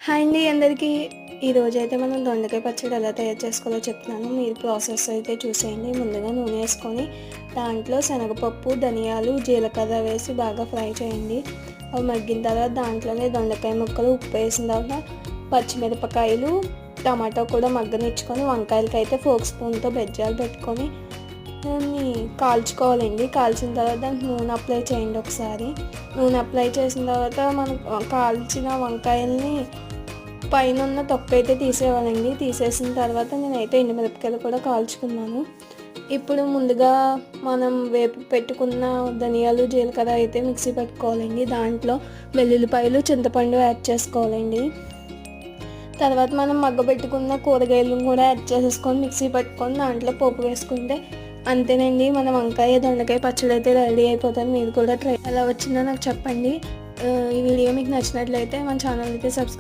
Hi అండి అందరికీ. ఈరోజైతే మనం దొండకాయ పచ్చడి ఎలా తయారు చేసుకోవాలో చెప్తున్నాను. మీరు ప్రాసెస్ అయితే చూసేయండి. ముందుగా నూనె వేసుకొని దాంట్లో శనగపప్పు, ధనియాలు, జీలకర్ర వేసి బాగా ఫ్రై చేయండి. అవి మగ్గిన తర్వాత దాంట్లోనే దొండకాయ ముక్కలు, ఉప్పు వేసిన తర్వాత పచ్చిమిరపకాయలు, టమాటో కూడా మగ్గనిచ్చుకొని వంకాయలకి అయితే ఫోక్ స్పూన్తో బెజ్జాలు పెట్టుకొని దాన్ని కాల్చుకోవాలండి. కాల్చిన తర్వాత దానికి నూనె అప్లై చేయండి. ఒకసారి నూనె అప్లై చేసిన తర్వాత మనం కాల్చిన వంకాయల్ని పైన ఉన్న తొక్క అయితే తీసేయాలండి. తీసేసిన తర్వాత నేనైతే ఎండుమిరపకాయలు కూడా కాల్చుకున్నాను. ఇప్పుడు ముందుగా మనం వేపు పెట్టుకున్న ధనియాలు, జీలకర్ర అయితే మిక్సీ పెట్టుకోవాలండి. దాంట్లో వెల్లుల్లిపాయలు, చింతపండు యాడ్ చేసుకోవాలండి. తర్వాత మనం మగ్గబెట్టుకున్న కూరగాయలను కూడా యాడ్ చేసేసుకొని మిక్సీ పట్టుకొని దాంట్లో పోపు వేసుకుంటే అంతేనండి, మన వంకాయ దొండకాయ పచ్చడి అయితే రెడీ అయిపోతుంది. మీరు కూడా ట్రై ఎలా వచ్చిందో నాకు చెప్పండి. ఈ వీడియో మీకు నచ్చినట్లయితే మన ఛానల్ అయితే సబ్స్క్రైబ్